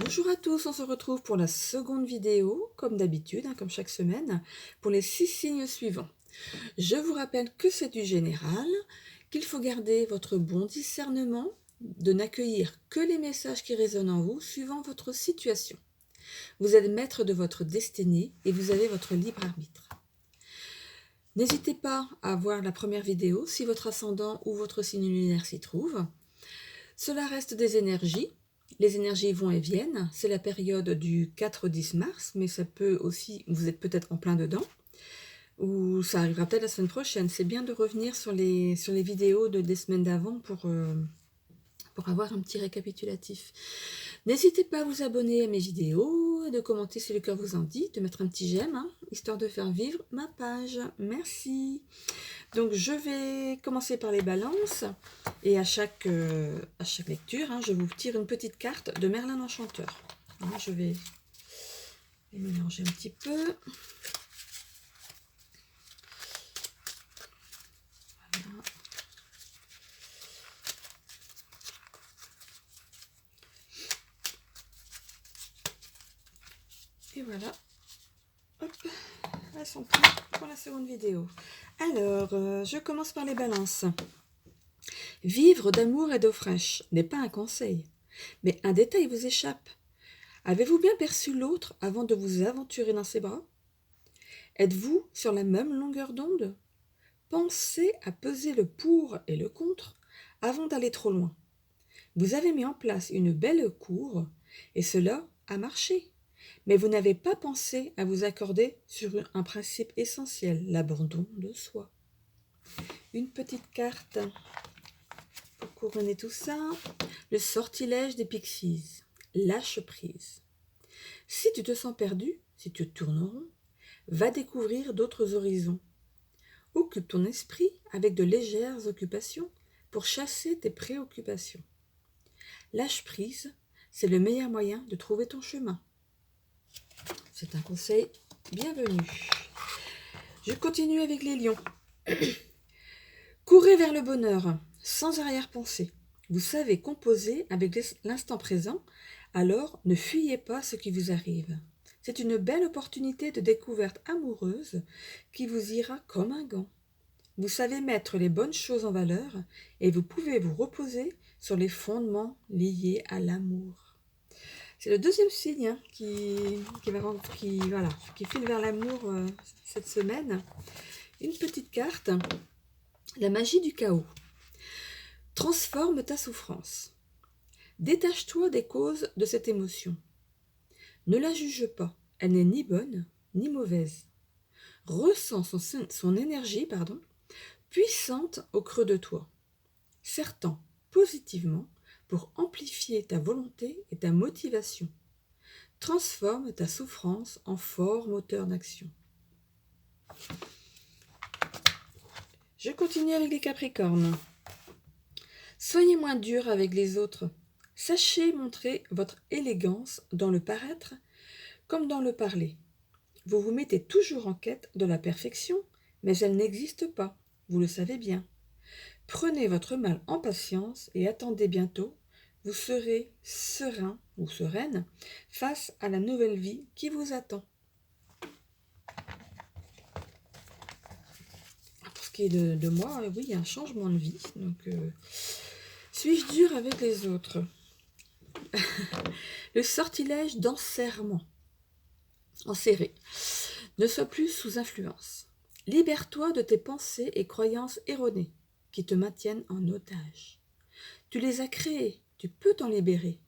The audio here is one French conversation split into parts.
Bonjour à tous, on se retrouve pour la seconde vidéo, comme d'habitude, comme chaque semaine, pour les 6 signes suivants. Je vous rappelle que c'est du général, qu'il faut garder votre bon discernement, de n'accueillir que les messages qui résonnent en vous, suivant votre situation. Vous êtes maître de votre destinée et vous avez votre libre arbitre. N'hésitez pas à voir la première vidéo si votre ascendant ou votre signe lunaire s'y trouve. Cela reste des énergies. Les énergies vont et viennent. C'est la période du 4 au 10 mars, mais ça peut aussi, vous êtes peut-être en plein dedans, ou ça arrivera peut-être la semaine prochaine. C'est bien de revenir sur les vidéos des semaines d'avant pour avoir un petit récapitulatif. N'hésitez pas à vous abonner à mes vidéos, de commenter si le cœur vous en dit, de mettre un petit j'aime, histoire de faire vivre ma page. Merci. Donc je vais commencer par les balances, et à chaque lecture, je vous tire une petite carte de Merlin l'Enchanteur. Je vais les mélanger un petit peu. Voilà. Et voilà, hop, elles sont prêtes pour la seconde vidéo. Alors, je commence par les balances. Vivre d'amour et d'eau fraîche n'est pas un conseil, mais un détail vous échappe. Avez-vous bien perçu l'autre avant de vous aventurer dans ses bras? Êtes-vous sur la même longueur d'onde? Pensez à peser le pour et le contre avant d'aller trop loin. Vous avez mis en place une belle cour et cela a marché. Mais vous n'avez pas pensé à vous accorder sur un principe essentiel, l'abandon de soi. Une petite carte pour couronner tout ça. Le sortilège des pixies. Lâche prise. Si tu te sens perdu, si tu tournes en rond, va découvrir d'autres horizons. Occupe ton esprit avec de légères occupations pour chasser tes préoccupations. Lâche prise, c'est le meilleur moyen de trouver ton chemin. C'est un conseil bienvenu. Je continue avec les lions. Courez vers le bonheur, sans arrière-pensée. Vous savez composer avec l'instant présent, alors ne fuyez pas ce qui vous arrive. C'est une belle opportunité de découverte amoureuse qui vous ira comme un gant. Vous savez mettre les bonnes choses en valeur et vous pouvez vous reposer sur les fondements liés à l'amour. C'est le deuxième signe qui file vers l'amour cette semaine. Une petite carte, la magie du chaos. Transforme ta souffrance. Détache-toi des causes de cette émotion. Ne la juge pas, elle n'est ni bonne ni mauvaise. Ressens son énergie, puissante au creux de toi. Serre-t'en positivement pour amplifier ta volonté et ta motivation. Transforme ta souffrance en fort moteur d'action. Je continue avec les Capricornes. Soyez moins dur avec les autres. Sachez montrer votre élégance dans le paraître comme dans le parler. Vous vous mettez toujours en quête de la perfection, mais elle n'existe pas, vous le savez bien. Prenez votre mal en patience et attendez bientôt, vous serez serein ou sereine face à la nouvelle vie qui vous attend. Pour ce qui est de moi, oui, il y a un changement de vie. Donc, suis-je dur avec les autres? Le sortilège d'enserrement. Enserré. Ne sois plus sous influence. Libère-toi de tes pensées et croyances erronées qui te maintiennent en otage. Tu les as créées, tu peux t'en libérer.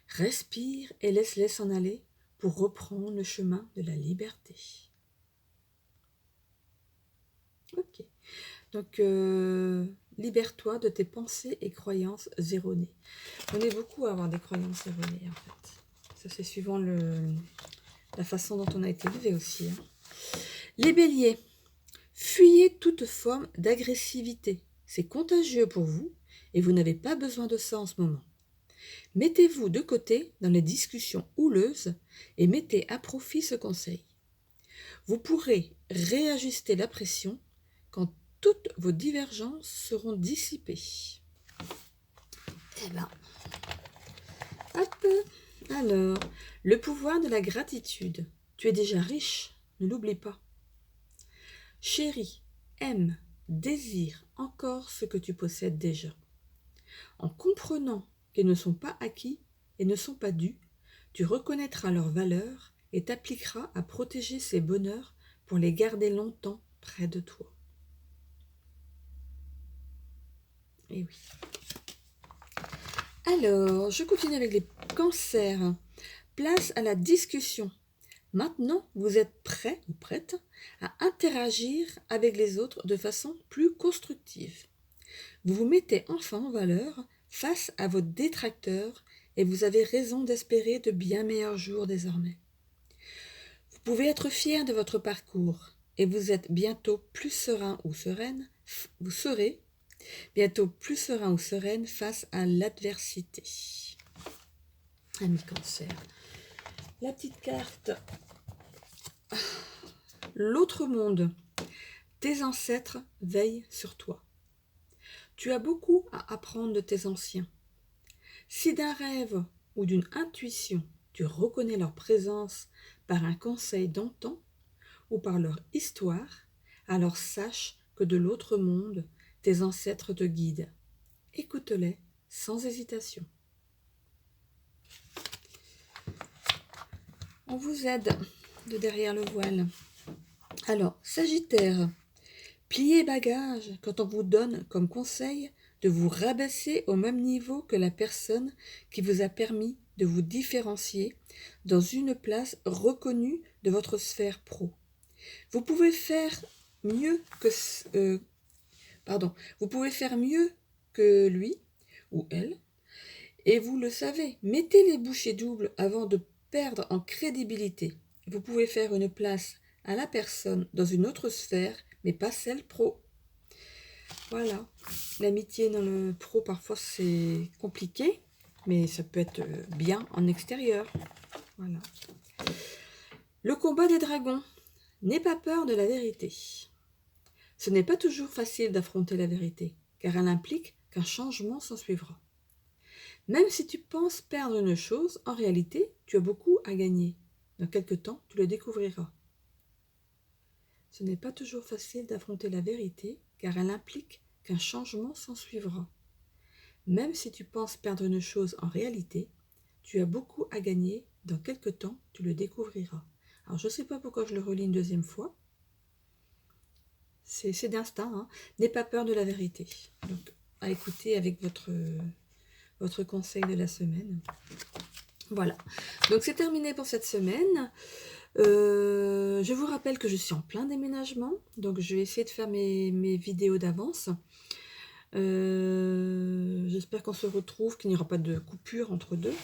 Respire et laisse-les s'en aller pour reprendre le chemin de la liberté. Ok. Donc, libère-toi de tes pensées et croyances erronées. On est beaucoup à avoir des croyances erronées, en fait. Ça, c'est suivant la façon dont on a été élevé aussi. Les béliers, fuyez toute forme d'agressivité. C'est contagieux pour vous et vous n'avez pas besoin de ça en ce moment. Mettez-vous de côté dans les discussions houleuses et mettez à profit ce conseil. Vous pourrez réajuster la pression quand toutes vos divergences seront dissipées. Eh ben, hop, Alors, le pouvoir de la gratitude. Tu es déjà riche, ne l'oublie pas. Chérie, aime, désire encore ce que tu possèdes déjà. En comprenant qu'ils ne sont pas acquis et ne sont pas dus, tu reconnaîtras leur valeur et t'appliqueras à protéger ces bonheurs pour les garder longtemps près de toi. Et oui. Alors, je continue avec les cancers. Place à la discussion. Maintenant, vous êtes prêt ou prête à interagir avec les autres de façon plus constructive. Vous vous mettez enfin en valeur face à vos détracteurs et vous avez raison d'espérer de bien meilleurs jours désormais. Vous pouvez être fier de votre parcours et vous êtes bientôt plus serein ou sereine, vous serez bientôt plus serein ou sereine face à l'adversité. Ami Cancer. La petite carte. L'autre monde. Tes ancêtres veillent sur toi. Tu as beaucoup à apprendre de tes anciens. Si d'un rêve ou d'une intuition, tu reconnais leur présence par un conseil d'antan ou par leur histoire, alors sache que de l'autre monde, tes ancêtres te guident. Écoute-les sans hésitation. On vous aide de derrière le voile. Alors, Sagittaire, pliez bagages quand on vous donne comme conseil de vous rabaisser au même niveau que la personne qui vous a permis de vous différencier dans une place reconnue de votre sphère pro. Vous pouvez faire mieux que vous pouvez faire mieux que lui ou elle, et vous le savez. Mettez les bouchées doubles avant de perdre en crédibilité. Vous pouvez faire une place à la personne dans une autre sphère, mais pas celle pro. Voilà. L'amitié dans le pro, parfois, c'est compliqué, mais ça peut être bien en extérieur. Voilà. Le combat des dragons. N'aie pas peur de la vérité. Ce n'est pas toujours facile d'affronter la vérité, car elle implique qu'un changement s'ensuivra. Même si tu penses perdre une chose, en réalité, tu as beaucoup à gagner. Dans quelque temps, tu le découvriras. Ce n'est pas toujours facile d'affronter la vérité, car elle implique qu'un changement s'ensuivra. Même si tu penses perdre une chose en réalité, tu as beaucoup à gagner. Dans quelque temps, tu le découvriras. Alors, je ne sais pas pourquoi je le relis une deuxième fois. C'est d'instinct, hein. N'aie pas peur de la vérité. Donc, à écouter avec votre conseil de la semaine. Voilà. Donc, c'est terminé pour cette semaine. Je vous rappelle que je suis en plein déménagement. Donc, je vais essayer de faire mes vidéos d'avance. J'espère qu'on se retrouve, qu'il n'y aura pas de coupure entre deux.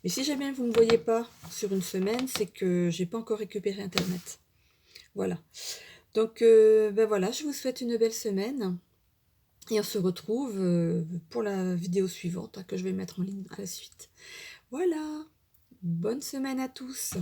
Mais si jamais vous ne me voyez pas sur une semaine, c'est que j'ai pas encore récupéré Internet. Voilà. Donc, ben voilà, je vous souhaite une belle semaine. Et on se retrouve pour la vidéo suivante que je vais mettre en ligne à la suite. Voilà. Bonne semaine à tous.